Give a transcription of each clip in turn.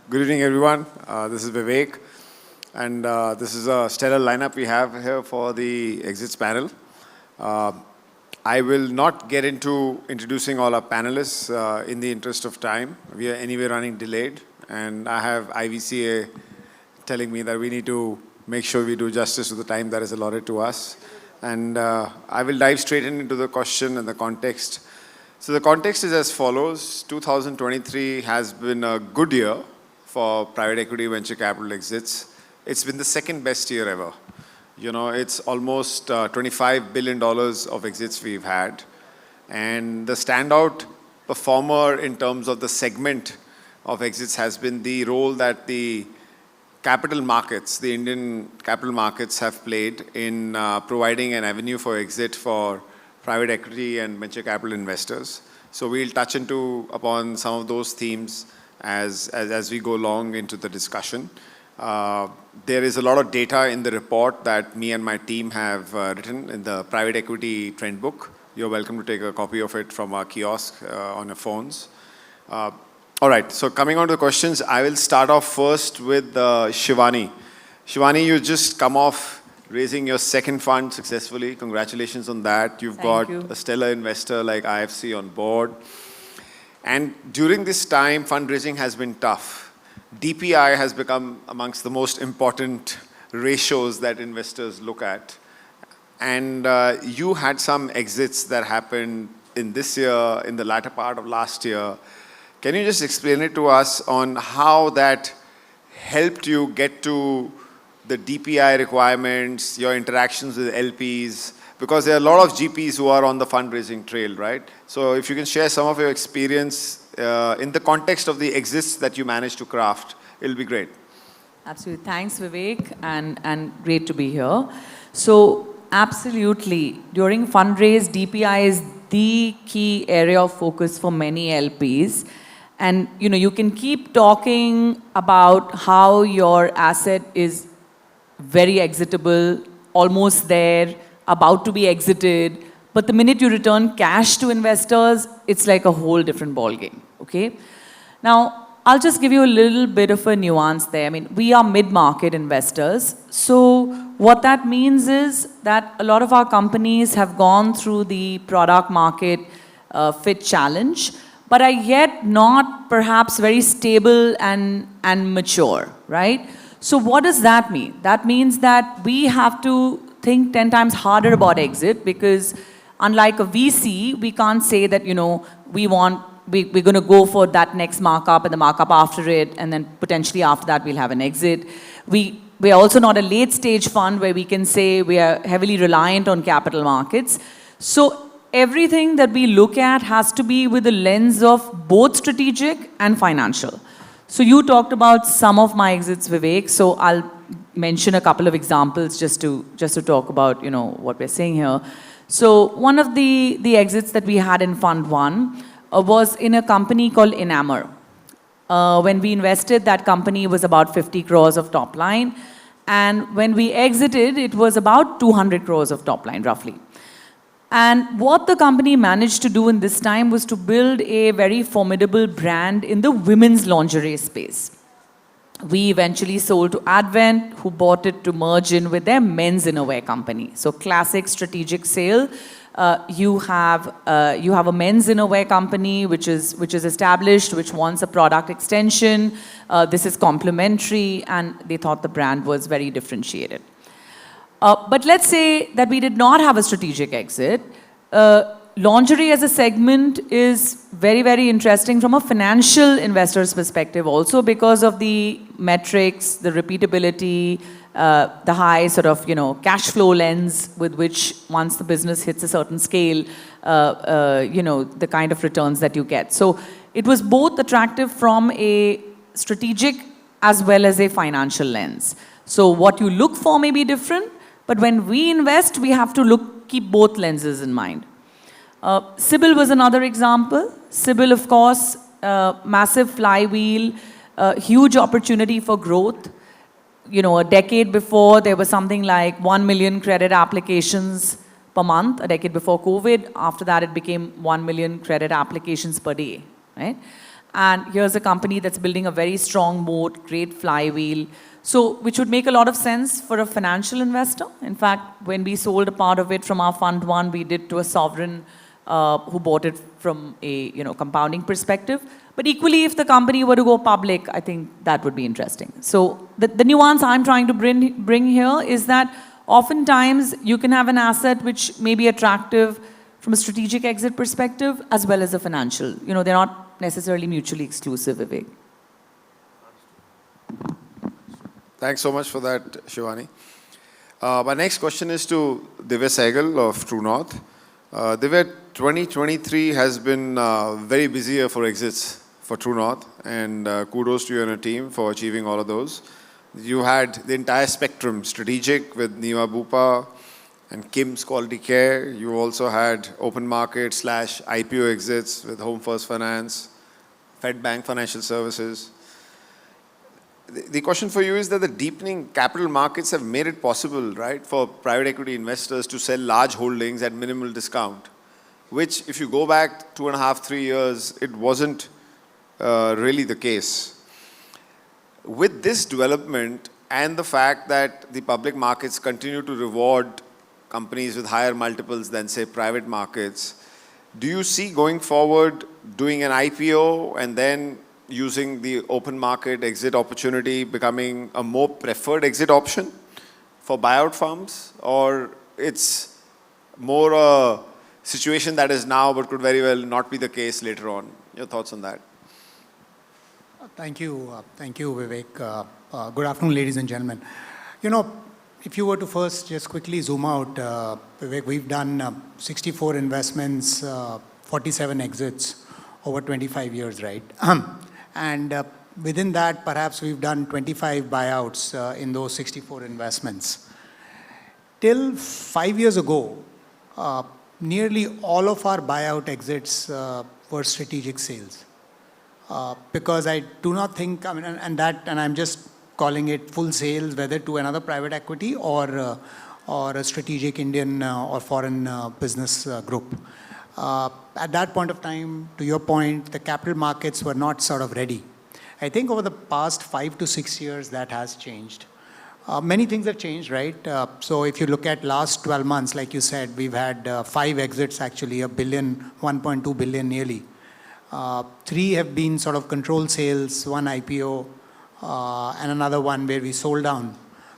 Good evening, everyone. This is Vivek, and this is a stellar lineup we have here for the exits panel. I will not get into introducing all our panelists in the interest of time. We are anyway running delayed, and I have IVCA telling me that we need to make sure we do justice to the time that is allotted to us. And I will dive straight into the question and the context. So the context is as follows. 2023 has been a good year for private equity venture capital exits. It's been the second best year ever. You know, it's almost $25 billion of exits we've had. And the standout performer in terms of the segment of exits has been the role that the capital markets, the Indian capital markets have played in providing an avenue for exit for private equity and venture capital investors. So we'll touch upon some of those themes as we go along into the discussion. There is a lot of data in the report that me and my team have written in the private equity trend book. You're welcome to take a copy of it from our kiosk on your phones. All right, so coming on to the questions, I will start off first with Shivani. Shivani, you just come off raising your second fund successfully. Congratulations on that. You've got a stellar investor like IFC on board. And during this time, fundraising has been tough. DPI has become amongst the most important ratios that investors look at. And you had some exits that happened in this year, in the latter part of last year. Can you just explain it to us on how that helped you get to the DPI requirements, your interactions with LPs? Because there are a lot of GPs who are on the fundraising trail, right? So if you can share some of your experience in the context of the exits that you managed to craft, it'll be great. Absolutely. Thanks, Vivek, and great to be here. So absolutely, during fundraise, DPI is the key area of focus for many LPs. And you can keep talking about how your asset is very exitable, almost there, about to be exited, but the minute you return cash to investors, it's like a whole different ballgame, okay? Now, I'll just give you a little bit of a nuance there. I mean, we are mid-market investors, so what that means is that a lot of our companies have gone through the product market fit challenge, but are yet not perhaps very stable and mature, right? So what does that mean? That means that we have to think 10 times harder about exit, because unlike a VC, we can't say that, we're going to go for that next markup and the markup after it, and then potentially after that we'll have an exit. We are also not a late stage fund where we can say we are heavily reliant on capital markets. So everything that we look at has to be with the lens of both strategic and financial. So you talked about some of my exits, Vivek, so I'll mention a couple of examples just to talk about what we're saying here. So one of the exits that we had in Fund 1 was in a company called Enamor. When we invested, that company was about 50 crores of top line, and when we exited, it was about 200 crores of top line, roughly. And what the company managed to do in this time was to build a very formidable brand in the women's lingerie space. We eventually sold to Advent, who bought it to merge in with their men's innerwear company. So classic strategic sale. You have a men's innerwear company which is established, which wants a product extension. This is complementary, and they thought the brand was very differentiated. But let's say that we did not have a strategic exit. Lingerie as a segment is very, very interesting from a financial investor's perspective also, because of the metrics, the repeatability, the high sort of, cash flow lens with which once the business hits a certain scale, the kind of returns that you get. So it was both attractive from a strategic as well as a financial lens. So what you look for may be different, but when we invest, we have to keep both lenses in mind. Sybil was another example. Sybil, of course, massive flywheel, huge opportunity for growth. A decade before, there was something like 1 million credit applications per month, a decade before COVID. After that, it became 1 million credit applications per day, right? And here's a company that's building a very strong moat, great flywheel. So, which would make a lot of sense for a financial investor. In fact, when we sold a part of it from our fund one, we did to a sovereign who bought it from a compounding perspective. But equally, if the company were to go public, I think that would be interesting. So the nuance I'm trying to bring here is that oftentimes you can have an asset which may be attractive from a strategic exit perspective as well as a financial. They're not necessarily mutually exclusive, Vivek. Thanks so much for that, Shivani. My next question is to Divya Sehgal of True North. Divya, 2023 has been very busy year for exits for True North, and kudos to you and your team for achieving all of those. You had the entire spectrum, strategic with Niva Bupa and Kim's Quality Care. You also had open market / IPO exits with Home First Finance, Fed Bank Financial Services. The question for you is that the deepening capital markets have made it possible, right, for private equity investors to sell large holdings at minimal discount, which if you go back 2.5, 3 years, it wasn't really the case. With this development and the fact that the public markets continue to reward companies with higher multiples than, say, private markets, do you see going forward doing an IPO and then using the open market exit opportunity becoming a more preferred exit option for buyout firms? Or it's more a situation that is now but could very well not be the case later on? Your thoughts on that? Thank you, Vivek. Good afternoon, ladies and gentlemen. If you were to first just quickly zoom out, Vivek, we've done 64 investments, 47 exits over 25 years, right? And within that, perhaps we've done 25 buyouts in those 64 investments. Till 5 years ago, nearly all of our buyout exits were strategic sales. Because I do not think, and I'm just calling it full sales, whether to another private equity or a strategic Indian or foreign business group. At that point of time, to your point, the capital markets were not sort of ready. I think over the past 5 to 6 years, that has changed. Many things have changed, right? So if you look at last 12 months, like you said, we've had 5 exits actually, $1 billion, 1.2 billion nearly. 3 have been sort of controlled sales, 1 IPO, and another one where we sold down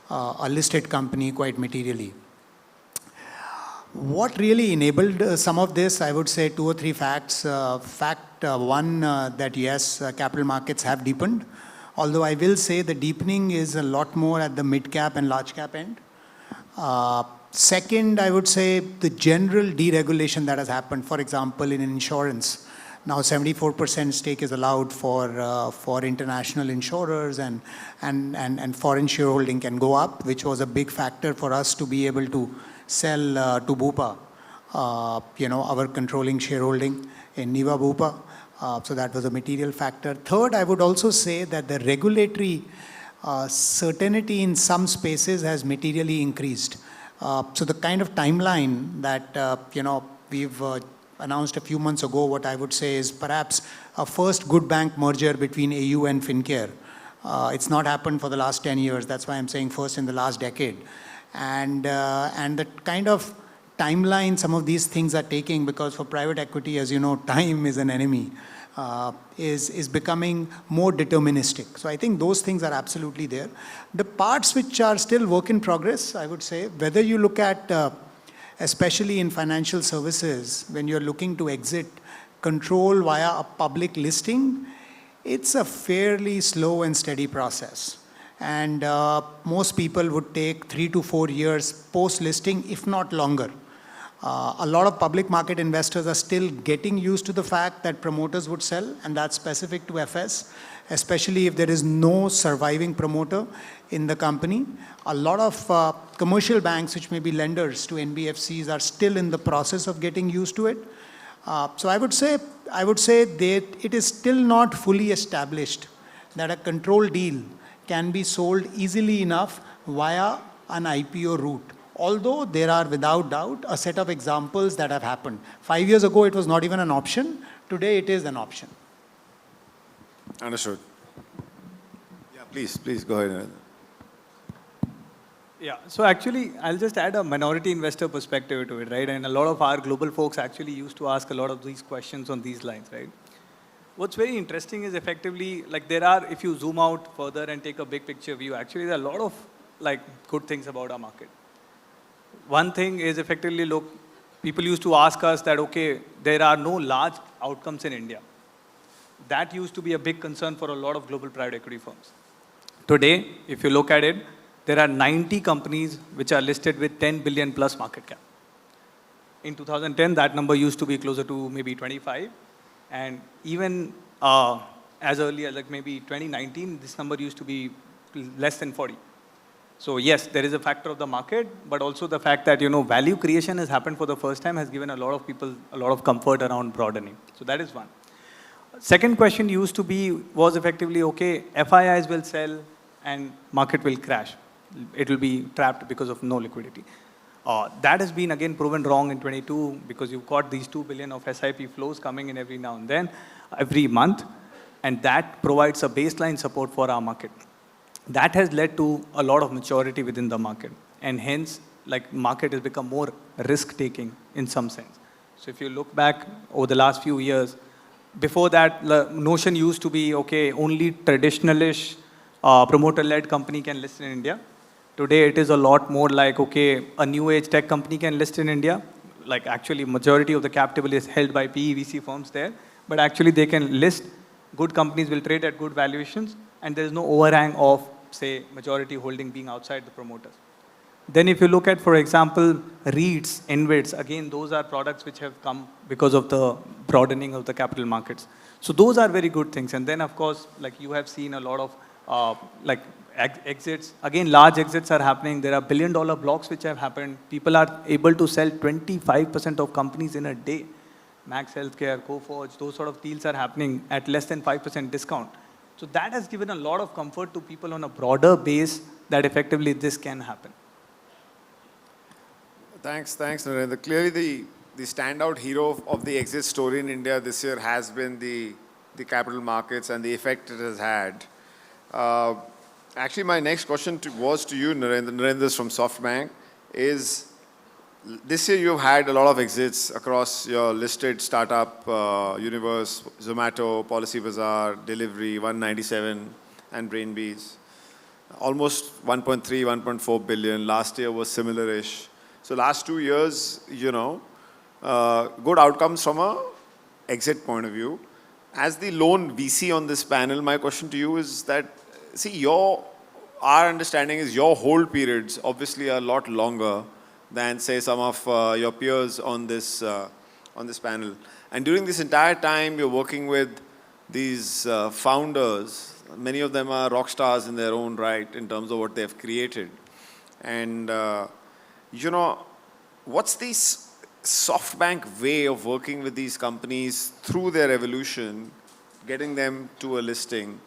a listed company quite materially. What really enabled some of this, I would say 2 or 3 facts. Fact one, that yes, capital markets have deepened. Although I will say the deepening is a lot more at the mid-cap and large-cap end. Second, I would say the general deregulation that has happened, for example, in insurance. Now 74% stake is allowed for international insurers, and foreign shareholding can go up, which was a big factor for us to be able to sell to Bupa, our controlling shareholding in Niva Bupa. So that was a material factor. Third, I would also say that the regulatory certainty in some spaces has materially increased. So the kind of timeline that we've announced a few months ago, what I would say is perhaps a first good bank merger between AU and Fincare. It's not happened for the last 10 years. That's why I'm saying first in the last decade. And the kind of timeline some of these things are taking, because for private equity, as you know, time is an enemy, is becoming more deterministic. So I think those things are absolutely there. The parts which are still work in progress, I would say, whether you look at, especially in financial services, when you're looking to exit control via a public listing, it's a fairly slow and steady process. And most people would take 3 to 4 years post-listing, if not longer. A lot of public market investors are still getting used to the fact that promoters would sell, and that's specific to FS, especially if there is no surviving promoter in the company. A lot of commercial banks, which may be lenders to NBFCs, are still in the process of getting used to it. So I would say that it is still not fully established that a control deal can be sold easily enough via an IPO route. Although there are, without doubt, a set of examples that have happened. 5 years ago, it was not even an option. Today, it is an option. Understood. Yeah, please go ahead. Narendra. Yeah, so actually, I'll just add a minority investor perspective to it, right? And a lot of our global folks actually used to ask a lot of these questions on these lines, right? What's very interesting is effectively, like there are, if you zoom out further and take a big picture view, actually there are a lot of like good things about our market. One thing is effectively, look, people used to ask us that, okay, there are no large outcomes in India. That used to be a big concern for a lot of global private equity firms. Today, if you look at it, there are 90 companies which are listed with 10 billion plus market cap. In 2010, that number used to be closer to maybe 25. And even as early as like maybe 2019, this number used to be less than 40. So yes, there is a factor of the market, but also the fact that, value creation has happened for the first time has given a lot of people a lot of comfort around broadening. So that is one. Second question was effectively, okay, FIIs will sell and market will crash. It will be trapped because of no liquidity. That has been again proven wrong in 22 because you've got these 2 billion of SIP flows coming in every now and then, every month, and that provides a baseline support for our market. That has led to a lot of maturity within the market, and hence, like market has become more risk-taking in some sense. So if you look back over the last few years, before that, the notion used to be, okay, only traditionalish promoter-led company can list in India. Today, it is a lot more like, okay, a new age tech company can list in India. Like actually, majority of the capital is held by PE VC firms there, but actually they can list. Good companies will trade at good valuations, and there is no overhang of, say, majority holding being outside the promoters. Then if you look at, for example, REITs, InvITs, again, those are products which have come because of the broadening of the capital markets. So those are very good things. And then, of course, like you have seen a lot of exits. Again, large exits are happening. There are billion-dollar blocks which have happened. People are able to sell 25% of companies in a day. Max Healthcare, Coforge, those sort of deals are happening at less than 5% discount. So that has given a lot of comfort to people on a broader base that effectively this can happen. Thanks, Narendra. Clearly, the standout hero of the exit story in India this year has been the capital markets and the effect it has had. Actually, my next question was to you, Narendra. Narendra's from SoftBank. Is this year you've had a lot of exits across your listed startup universe, Zomato, Policy Bazaar, Delivery, 197, and Brainbees. Almost 1.3, 1.4 billion. Last year was similar-ish. So last 2 years, good outcomes from a exit point of view. As the lone VC on this panel, my question to you is that, see, our understanding is your hold periods obviously are a lot longer than, say, some of your peers on this panel. And during this entire time, you're working with these founders. Many of them are rock stars in their own right in terms of what they've created. And, what's this SoftBank way of working with these companies through their evolution, getting them to a listing?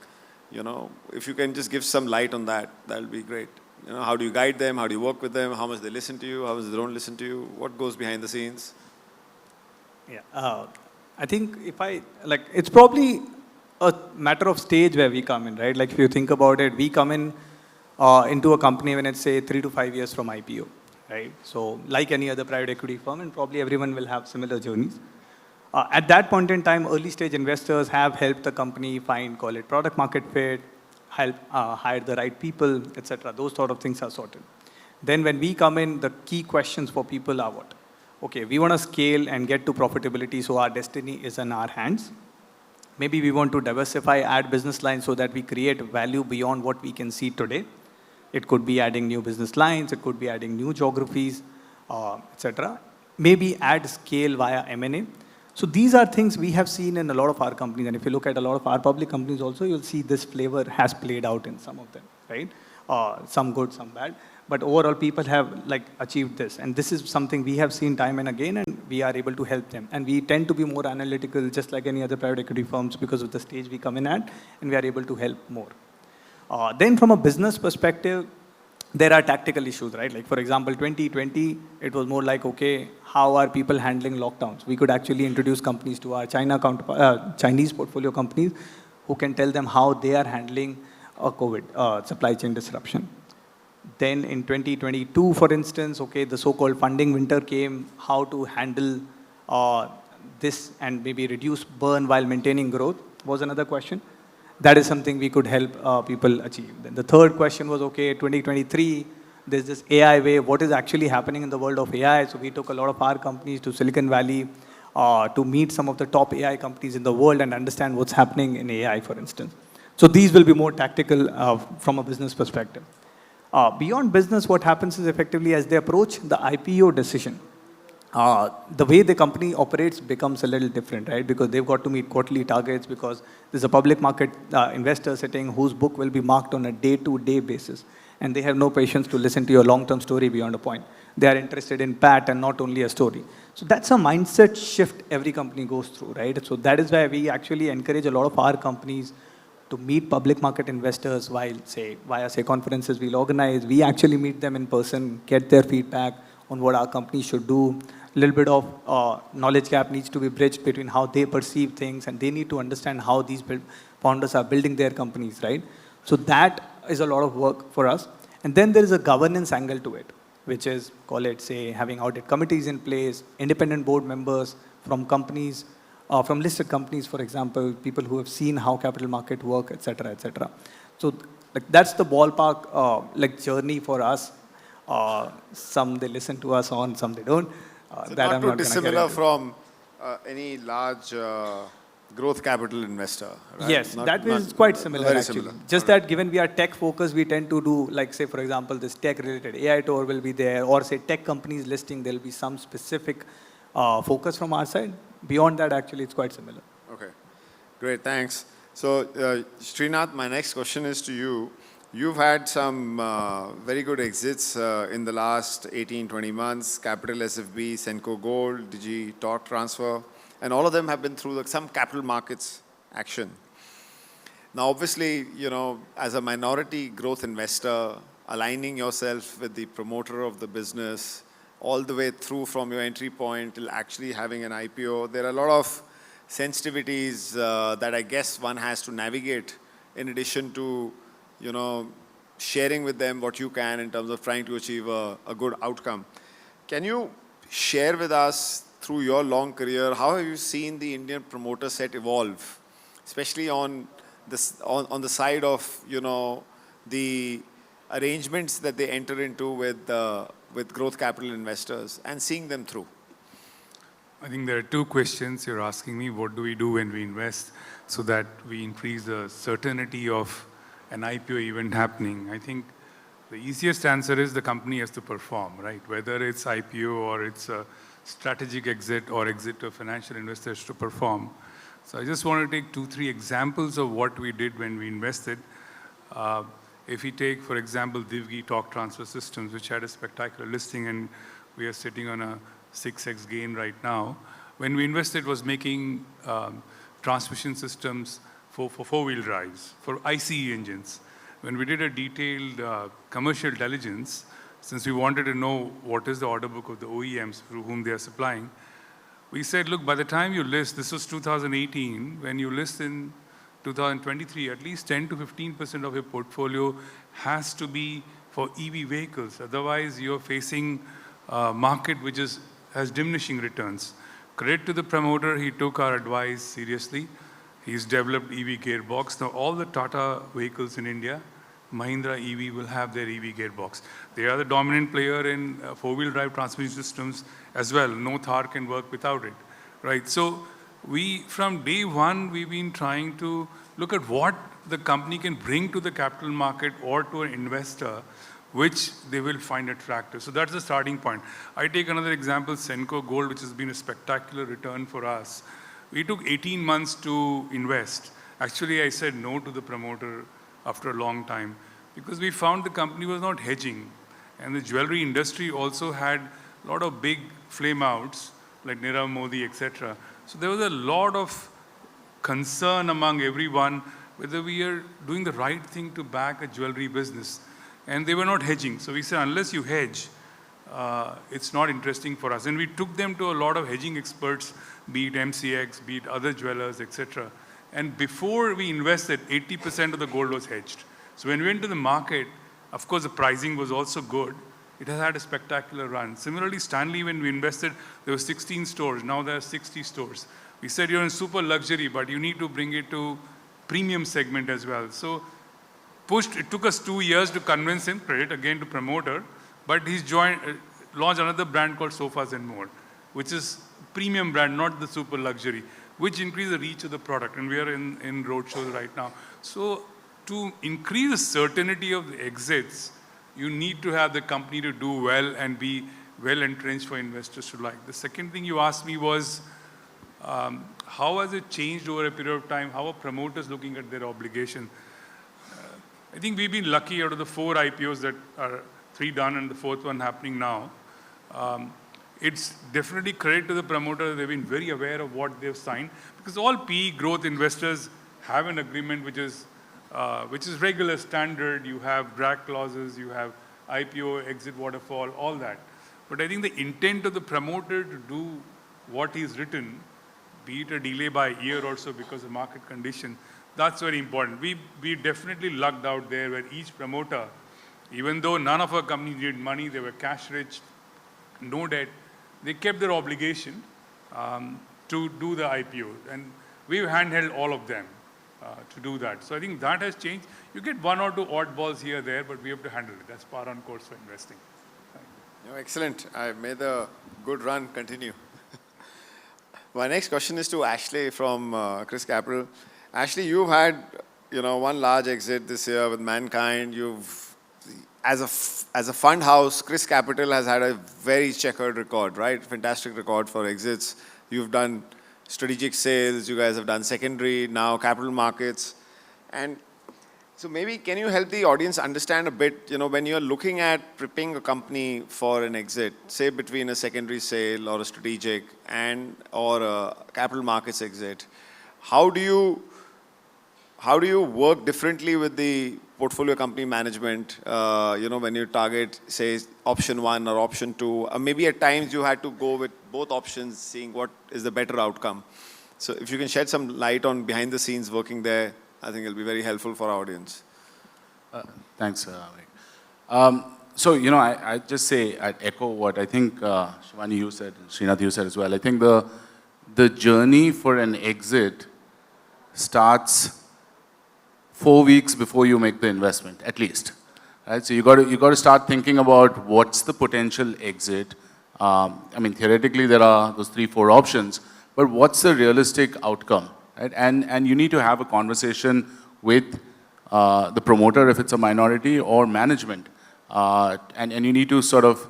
If you can just give some light on that, that'll be great. How do you guide them? How do you work with them? How much they listen to you? How much they don't listen to you? What goes behind the scenes? Yeah, I think it's probably a matter of stage where we come in, right? Like if you think about it, we come in into a company when it's say 3 to 5 years from IPO, right? So like any other private equity firm, and probably everyone will have similar journeys. At that point in time, early stage investors have helped the company find, call it product market fit, help hire the right people, etc. Those sort of things are sorted. Then when we come in, the key questions for people are what? Okay, we want to scale and get to profitability, so our destiny is in our hands. Maybe we want to diversify, add business lines so that we create value beyond what we can see today. It could be adding new business lines, it could be adding new geographies, etc. Maybe add scale via M&A. So these are things we have seen in a lot of our companies. And if you look at a lot of our public companies also, you'll see this flavor has played out in some of them, right? Some good, some bad. But overall, people have achieved this. And this is something we have seen time and again, and we are able to help them. And we tend to be more analytical, just like any other private equity firms, because of the stage we come in at, and we are able to help more. Then from a business perspective, there are tactical issues, right? Like, for example, 2020, it was more like, okay, how are people handling lockdowns? We could actually introduce companies to our Chinese portfolio companies who can tell them how they are handling a COVID supply chain disruption. Then in 2022, for instance, okay, the so-called funding winter came, how to handle this and maybe reduce burn while maintaining growth was another question. That is something we could help people achieve. Then the third question was, okay, 2023, there's this AI wave. What is actually happening in the world of AI? So we took a lot of our companies to Silicon Valley to meet some of the top AI companies in the world and understand what's happening in AI, for instance. So these will be more tactical from a business perspective. Beyond business, what happens is effectively as they approach the IPO decision, the way the company operates becomes a little different, right? Because they've got to meet quarterly targets because there's a public market investor sitting whose book will be marked on a day-to-day basis. And they have no patience to listen to your long-term story beyond a point. They are interested in PAT and not only a story. So that's a mindset shift every company goes through, right? So that is why we actually encourage a lot of our companies to meet public market investors via say conferences we'll organize. We actually meet them in person, get their feedback on what our company should do. A little bit of knowledge gap needs to be bridged between how they perceive things, and they need to understand how these founders are building their companies, right? So that is a lot of work for us. And then there is a governance angle to it, which is, call it, say, having audit committees in place, independent board members from companies, from listed companies, for example, people who have seen how capital market work, et cetera, et cetera. So like, that's the ballpark journey for us. Some they listen to us on, some they don't. So that not I'm too not dissimilar from any large growth capital investor, right? Yes, not, that is not, quite similar very actually. Similar. Just that given we are tech focused, we tend to do, like say for example, this tech related AI tour will be there, or say tech companies listing, there will be some specific focus from our side. Beyond that, actually, it's quite similar. Okay, great, thanks. So Srinath, my next question is to you. You've had some very good exits in the last 18, 20 months, Capital SFB, Senco Gold, Digi Talk Transfer, and all of them have been through some capital markets action. Now, obviously, you know, as a minority growth investor, aligning yourself with the promoter of the business all the way through from your entry point till actually having an IPO, there are a lot of sensitivities that I guess one has to navigate in addition to, you know, sharing with them what you can in terms of trying to achieve a good outcome. Can you share with us through your long career, how have you seen the Indian promoter set evolve, especially on this, on the side of, you know, the arrangements that they enter into with growth capital investors and seeing them through? I think there are two questions you're asking me. What do we do when we invest so that we increase the certainty of an IPO event happening? I think the easiest answer is the company has to perform, right? Whether it's IPO or it's a strategic exit or exit to financial investors to perform. So I just want to take 2-3 examples of what we did when we invested. If we take, for example, Day2 Talk Transfer Systems, which had a spectacular listing and we are sitting on a 6x gain right now. When we invested, it was making transmission systems for four-wheel drives, for ICE engines. When we did a detailed commercial diligence, since we wanted to know what is the order book of the OEMs through whom they are supplying, we said, look, by the time you list, this was 2018, when you list in 2023, at least 10 to 15% of your portfolio has to be for EV vehicles. Otherwise, you're facing a market which has diminishing returns. Credit to the promoter, he took our advice seriously. He's developed EV gearbox. Now, all the Tata vehicles in India, Mahindra EV will have their EV gearbox. They are the dominant player in four-wheel drive transmission systems as well. No Thar can work without it, right? So from day one, we've been trying to look at what the company can bring to the capital market or to an investor, which they will find attractive. So that's the starting point. I take another example, Senco Gold, which has been a spectacular return for us. We took 18 months to invest. Actually, I said no to the promoter after a long time because we found the company was not hedging. And the jewelry industry also had a lot of big flame outs like Nirav Modi, etc. So there was a lot of concern among everyone whether we are doing the right thing to back a jewelry business. And they were not hedging. So we said, unless you hedge, it's not interesting for us. And we took them to a lot of hedging experts, be it MCX, be it other jewelers, etc. And before we invested, 80% of the gold was hedged. So when we went to the market, of course, the pricing was also good. It has had a spectacular run. Similarly, Stanley, when we invested, there were 16 stores. Now there are 60 stores. We said you're in super luxury, but you need to bring it to premium segment as well. So it took us 2 years to convince him, credit again to promoter, but he's launched another brand called Sofas and More, which is premium brand, not the super luxury, which increase the reach of the product. And we are in roadshows right now. So to increase the certainty of the exits, you need to have the company to do well and be well entrenched for investors to like. The second thing you asked me was, how has it changed over a period of time? How are promoters looking at their obligation? I think we've been lucky out of the 4 IPOs that are 3 done and the 4th one happening now. It's definitely credit to the promoter. They've been very aware of what they've signed, because all PE growth investors have an agreement which is regular standard. You have drag clauses, you have IPO, exit waterfall, all that. But I think the intent of the promoter to do what he's written, be it a delay by a year or so because of market condition, that's very important. We definitely lucked out there where each promoter, even though none of our companies needed money, they were cash rich, no debt, they kept their obligation to do the IPO. And we've handheld all of them to do that. So I think that has changed. You get 1 or 2 oddballs here, there, but we have to handle it. That's par on course for investing. No, excellent. I made a good run. Continue. My next question is to Ashley from Chris Capital. Ashley, you've had, one large exit this year with Mankind. As a fund house, Chris Capital has had a very checkered record, right? Fantastic record for exits. You've done strategic sales. You guys have done secondary, now capital markets. And so maybe can you help the audience understand a bit, when you're looking at preparing a company for an exit, say between a secondary sale or a strategic or a capital markets exit, how do you work differently with the portfolio company management, when you target, say, option 1 or option 2? Maybe at times you had to go with both options, seeing what is the better outcome. So if you can shed some light on behind the scenes working there, I think it'll be very helpful for our audience. Thanks, Vivek. So, I just say, I'd echo what I think Shivani, you said, Srinath, you said as well. I think the journey for an exit starts 4 weeks before you make the investment, at least. Right? So you got to start thinking about what's the potential exit. Theoretically there are those 3-4 options, but what's the realistic outcome? Right? And you need to have a conversation with the promoter if it's a minority, or management. And you need to sort of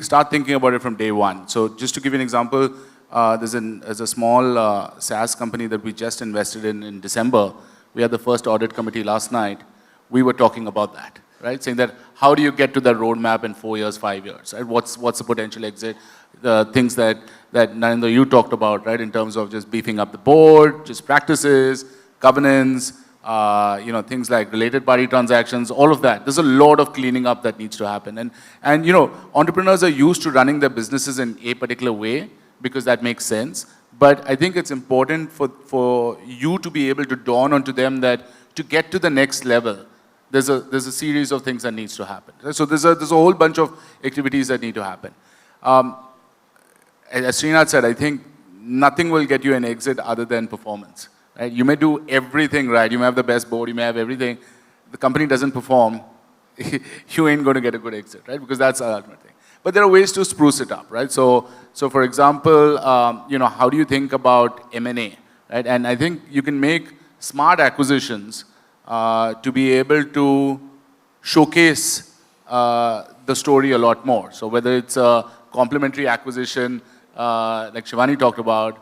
start thinking about it from day one. So just to give you an example, there's a small SaaS company that we just invested in December. We had the first audit committee last night. We were talking about that, right? Saying that how do you get to that roadmap in 4 years, 5 years, right? What's the potential exit? The things that Narendra, you talked about, right? In terms of just beefing up the board, just practices, governance, things like related party transactions, all of that. There's a lot of cleaning up that needs to happen. And entrepreneurs are used to running their businesses in a particular way because that makes sense. But I think it's important for you to be able to dawn onto them that to get to the next level, there's a series of things that needs to happen. So there's a whole bunch of activities that need to happen. As Srinath said, I think nothing will get you an exit other than performance. Right? You may do everything right. You may have the best board. You may have everything. The company doesn't perform. You ain't going to get a good exit, right? Because that's the ultimate thing. But there are ways to spruce it up, right? So for example, how do you think about M&A, right? And I think you can make smart acquisitions to be able to showcase the story a lot more. So whether it's a complementary acquisition, like Shivani talked about,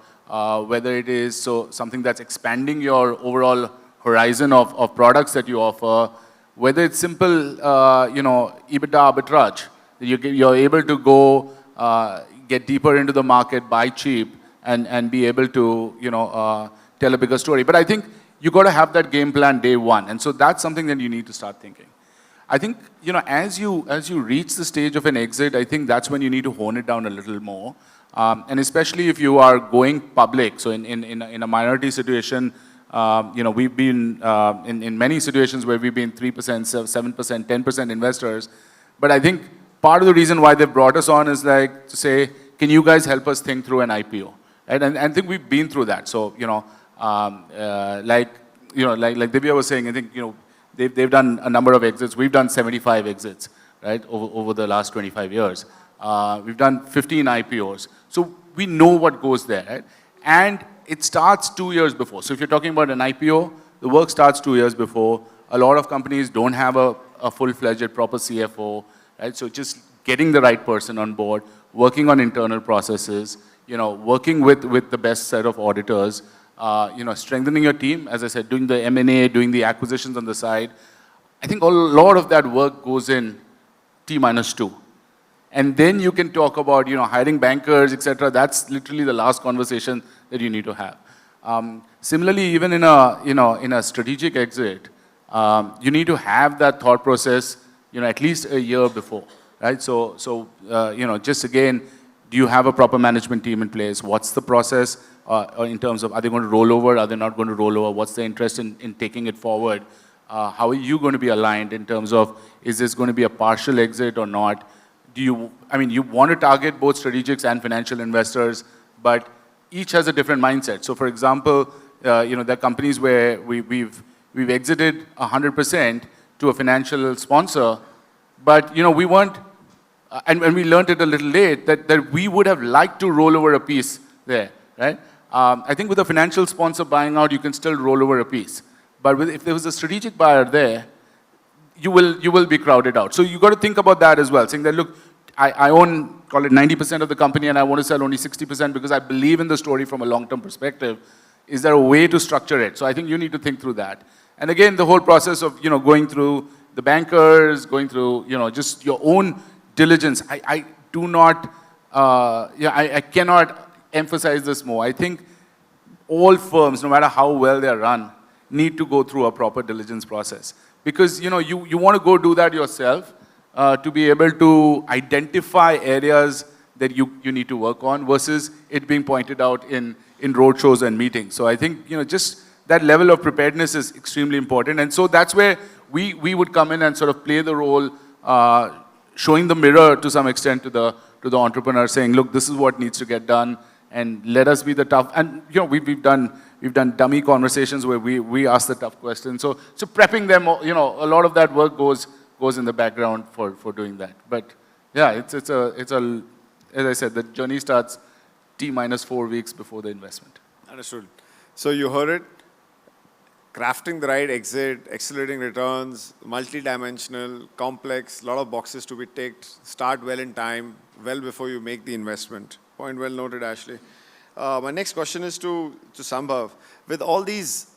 whether it is something that's expanding your overall horizon of products that you offer, whether it's simple, EBITDA arbitrage. You're able to go get deeper into the market, buy cheap, and be able to tell a bigger story. But I think you got to have that game plan day one, and so that's something that you need to start thinking. I think as you reach the stage of an exit, I think that's when you need to hone it down a little more, and especially if you are going public. So in a minority situation, We've been in many situations where we've been 3%, 7%, 10% investors. But I think part of the reason why they brought us on is like to say, can you guys help us think through an IPO? Right? And I think we've been through that. So, like Divya was saying, I think, they've done a number of exits. We've done 75 exits, right, over the last 25 years. We've done 15 IPOs. So we know what goes there, right? And it starts 2 years before. So if you're talking about an IPO, the work starts 2 years before. A lot of companies don't have a full-fledged, proper CFO, right? So just getting the right person on board, working on internal processes, working with the best set of auditors, strengthening your team, as I said, doing the M&A, doing the acquisitions on the side. I think a lot of that work goes in T-2. And then you can talk about, hiring bankers, etc. That's literally the last conversation that you need to have. Similarly, even in a strategic exit, you need to have that thought process, at least a year before, right? So just again, do you have a proper management team in place? What's the process in terms of, are they going to roll over? Are they not going to roll over? What's the interest in taking it forward? How are you going to be aligned in terms of, is this going to be a partial exit or not? You want to target both strategics and financial investors, but each has a different mindset. So for example, there are companies where we've exited 100% to a financial sponsor, but we weren't, and we learned it a little late, that we would have liked to roll over a piece there, right? I think with a financial sponsor buying out, you can still roll over a piece. But if there was a strategic buyer there, you will be crowded out. So you got to think about that as well, saying that, look, I own, call it 90% of the company, and I want to sell only 60% because I believe in the story from a long-term perspective. Is there a way to structure it? So I think you need to think through that. And again, the whole process of, going through the bankers, going through, just your own diligence. I do not, I cannot emphasize this more. I think all firms, no matter how well they're run, need to go through a proper diligence process. Because, you want to go do that yourself to be able to identify areas that you need to work on versus it being pointed out in roadshows and meetings. So I think, just that level of preparedness is extremely important. And so that's where we would come in and sort of play the role, showing the mirror to some extent to the entrepreneur, saying, look, this is what needs to get done, and let us be the tough. And we've done dummy conversations where we ask the tough questions. So prepping them, a lot of that work goes in the background for doing that. But yeah, it's a as I said, the journey starts T-4 weeks before the investment. Understood. So you heard it. Crafting the right exit, accelerating returns, multi-dimensional, complex, a lot of boxes to be ticked, start well in time, well before you make the investment. Point well noted, Ashley. My next question is to Sambhav. With all these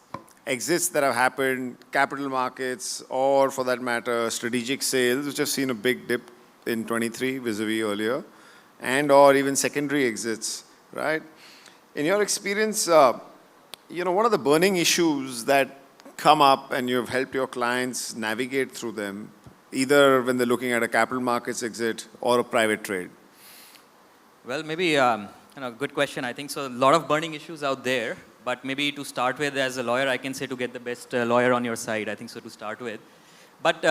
exits that have happened, capital markets, or for that matter, strategic sales, which have seen a big dip in 23 vis-a-vis earlier, and or even secondary exits, right? In your experience, what are the burning issues that come up and you've helped your clients navigate through them, either when they're looking at a capital markets exit or a private trade? Well, maybe, good question. I think so. A lot of burning issues out there, but maybe to start with, as a lawyer, I can say to get the best lawyer on your side. I think so to start with. But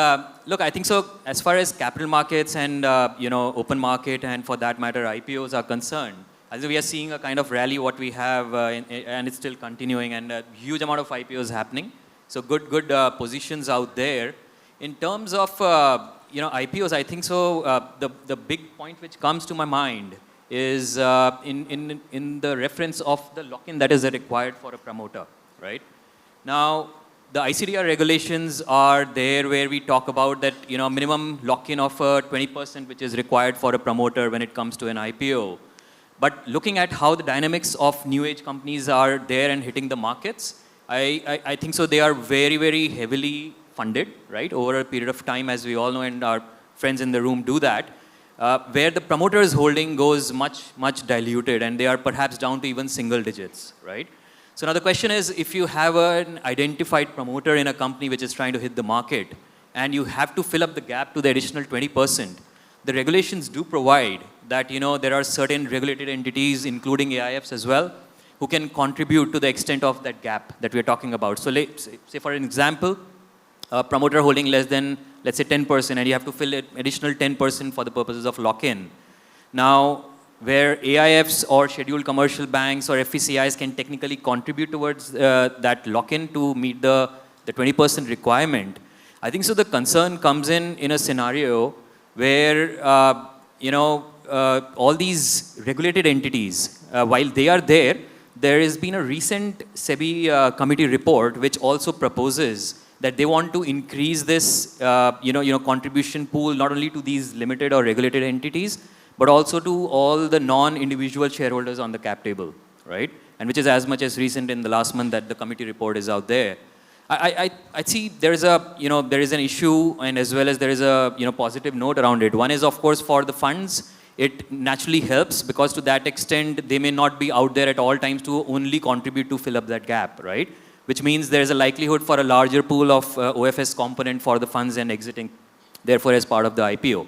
look, I think so. As far as capital markets and open market and for that matter IPOs are concerned, as we are seeing a kind of rally what we have, and it's still continuing, and a huge amount of IPOs happening. So good positions out there. In terms of IPOs, I think so. The big point which comes to my mind is in the reference of the lock-in that is required for a promoter, right? Now, the ICDR regulations are there where we talk about that, minimum lock-in of 20% which is required for a promoter when it comes to an IPO. But looking at how the dynamics of new age companies are there and hitting the markets, I think so they are very, very heavily funded, right? Over a period of time, as we all know, and our friends in the room do that. Where the promoter's holding goes much diluted, and they are perhaps down to even single digits, right? So now the question is, if you have an identified promoter in a company which is trying to hit the market, and you have to fill up the gap to the additional 20%, the regulations do provide that, there are certain regulated entities, including AIFs as well, who can contribute to the extent of that gap that we're talking about. So say for an example, a promoter holding less than, let's say 10%, and you have to fill an additional 10% for the purposes of lock-in. Now, where AIFs or scheduled commercial banks or FVCIs can technically contribute towards that lock-in to meet the 20% requirement, I think so the concern comes in a scenario where, all these regulated entities, while they are there, there has been a recent SEBI committee report which also proposes that they want to increase this, contribution pool not only to these limited or regulated entities, but also to all the non-individual shareholders on the cap table, right? And which is as much as recent in the last month that the committee report is out there. I see there is an issue, and as well as there is a positive note around it. One is, of course, for the funds, it naturally helps because to that extent they may not be out there at all times to only contribute to fill up that gap, right? Which means there is a likelihood for a larger pool of OFS component for the funds and exiting, therefore, as part of the IPO.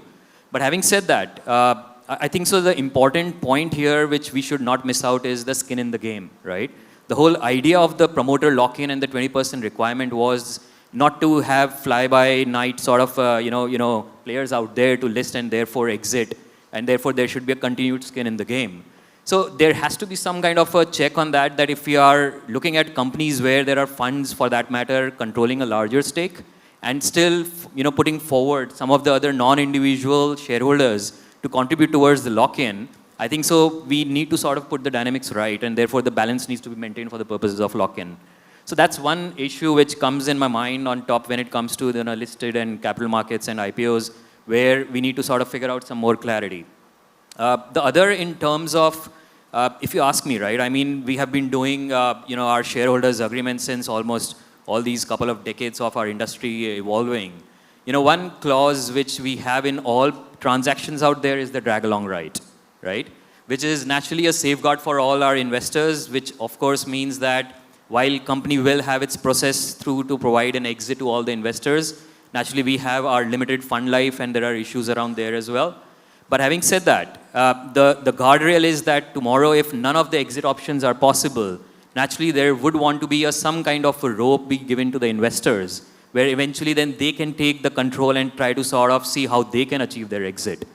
But having said that, I think so the important point here which we should not miss out is the skin in the game, right? The whole idea of the promoter lock-in and the 20% requirement was not to have fly-by-night sort of, players out there to list and therefore exit, and therefore there should be a continued skin in the game. So there has to be some kind of a check on that if we are looking at companies where there are funds, for that matter, controlling a larger stake, and still, putting forward some of the other non-individual shareholders to contribute towards the lock-in, I think so we need to sort of put the dynamics right, and therefore the balance needs to be maintained for the purposes of lock-in. So that's one issue which comes in my mind on top when it comes to the listed and capital markets and IPOs, where we need to sort of figure out some more clarity. The other in terms of, if you ask me, right, I mean, we have been doing, our shareholders agreement since almost all these couple of decades of our industry evolving. One clause which we have in all transactions out there is the drag-along right? Which is naturally a safeguard for all our investors, which of course means that while company will have its process through to provide an exit to all the investors, naturally we have our limited fund life and there are issues around there as well. But having said that, the guardrail is that tomorrow if none of the exit options are possible, naturally there would want to be some kind of a rope be given to the investors, where eventually then they can take the control and try to sort of see how they can achieve their exit.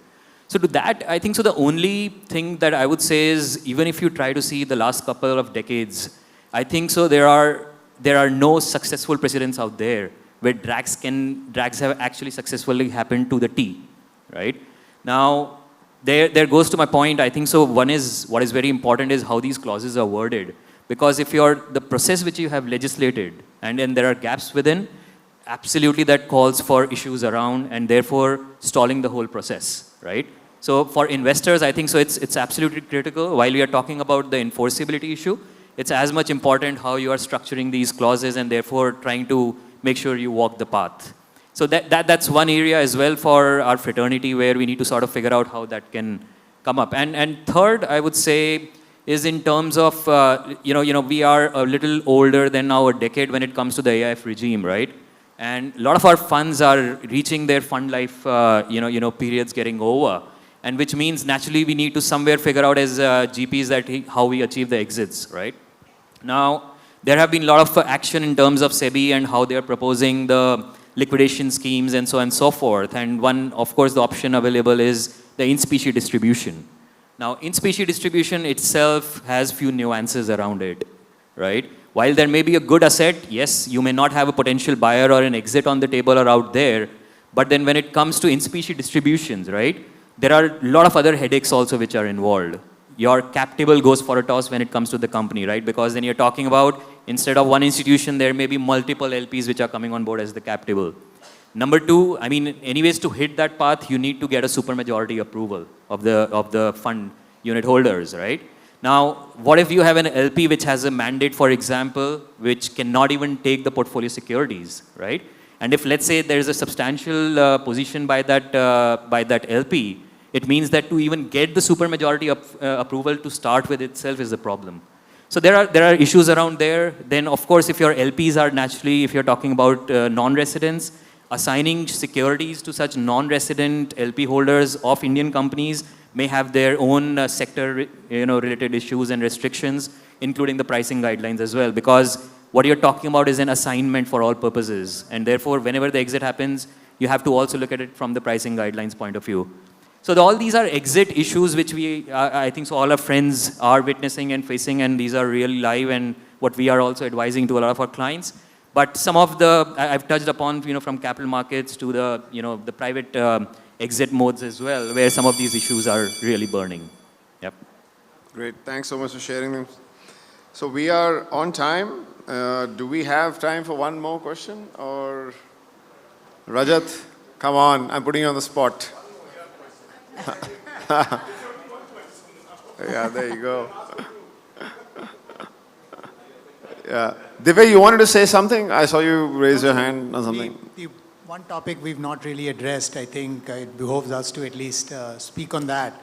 So to that, I think so the only thing that I would say is, even if you try to see the last couple of decades, I think so there are no successful precedents out there where drags have actually successfully happened to the T, right? Now, there goes to my point. I think so what is very important is how these clauses are worded. Because if the process which you have legislated, and then there are gaps within, absolutely that calls for issues around and therefore stalling the whole process, right? So for investors, I think so it's absolutely critical. While we are talking about the enforceability issue, it's as much important how you are structuring these clauses and therefore trying to make sure you walk the path. So that's one area as well for our fraternity where we need to sort of figure out how that can come up. And third, I would say, is in terms of, we are a little older than now a decade when it comes to the AIF regime, right? And a lot of our funds are reaching their fund life, periods getting over. And which means naturally we need to somewhere figure out as GPs how we achieve the exits, right? Now, there have been a lot of action in terms of SEBI and how they are proposing the liquidation schemes and so on and so forth. And one, of course, the option available is the in-specie distribution. Now, in-specie distribution itself has few nuances around it, right? While there may be a good asset, yes, you may not have a potential buyer or an exit on the table or out there. But then when it comes to in-specie distributions, right, there are a lot of other headaches also which are involved. Your cap table goes for a toss when it comes to the company, right? Because then you're talking about, instead of one institution, there may be multiple LPs which are coming on board as the cap table. Number two, I mean, anyways, to hit that path, you need to get a supermajority approval of the fund unit holders, right? Now, what if you have an LP which has a mandate, for example, which cannot even take the portfolio securities, right? And if, let's say, there is a substantial position by that LP, it means that to even get the supermajority approval to start with itself is a problem. So there are issues around there. Then, of course, if your LPs are naturally, if you're talking about non-residents, assigning securities to such non-resident LP holders of Indian companies may have their own sector related issues and restrictions. including the pricing guidelines as well, because what you're talking about is an assignment for all purposes. And therefore, whenever the exit happens, you have to also look at it from the pricing guidelines point of view. So all these are exit issues which I think so all our friends are witnessing and facing, and these are really live and what we are also advising to a lot of our clients. But some of I've touched upon, from capital markets to the private exit modes as well, where some of these issues are really burning. Yep. Great. Thanks so much for sharing them. So we are on time. Do we have time for one more question? Or Rajat, come on, I'm putting you on the spot. Yeah, there you go. Yeah. Divya, you wanted to say something? I saw you raise your hand or something. The one topic we've not really addressed, I think it behoves us to at least speak on that.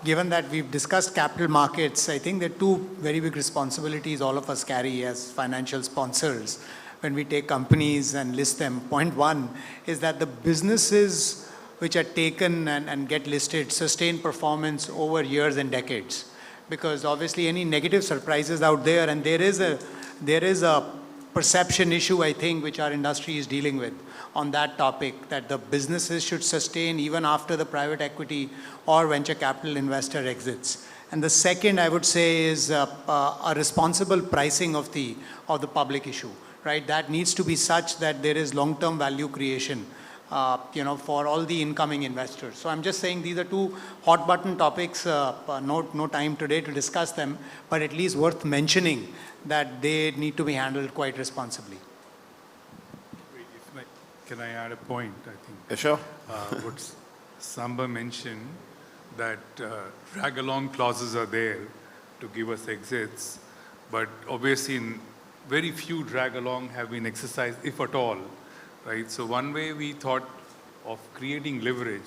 Given that we've discussed capital markets, I think there are two very big responsibilities all of us carry as financial sponsors when we take companies and list them. Point one is that the businesses which are taken and get listed sustain performance over years and decades. Because obviously any negative surprises out there, and there is a perception issue, I think, which our industry is dealing with on that topic, that the businesses should sustain even after the private equity or venture capital investor exits. And the second, I would say, is a responsible pricing of the public issue, right? That needs to be such that there is long-term value creation, for all the incoming investors. So I'm just saying these are two hot button topics, no time today to discuss them, but at least worth mentioning that they need to be handled quite responsibly. Can I add a point, I think? Yeah, sure. What Samba mentioned, that drag-along clauses are there to give us exits, but obviously very few drag-along have been exercised, if at all, right? So one way we thought of creating leverage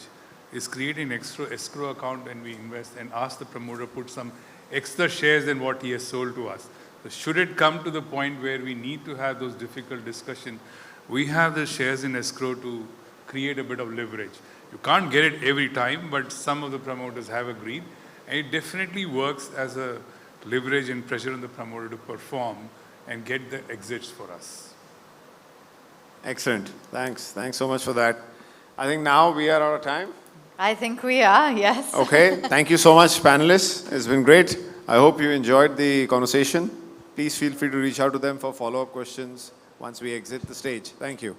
is creating extra escrow account when we invest and ask the promoter to put some extra shares than what he has sold to us. So should it come to the point where we need to have those difficult discussions, we have the shares in escrow to create a bit of leverage. You can't get it every time, but some of the promoters have agreed. And it definitely works as a leverage and pressure on the promoter to perform and get the exits for us. Excellent. Thanks. Thanks so much for that. I think now we are out of time. I think we are, yes. Okay. Thank you so much, panelists. It's been great. I hope you enjoyed the conversation. Please feel free to reach out to them for follow-up questions once we exit the stage. Thank you.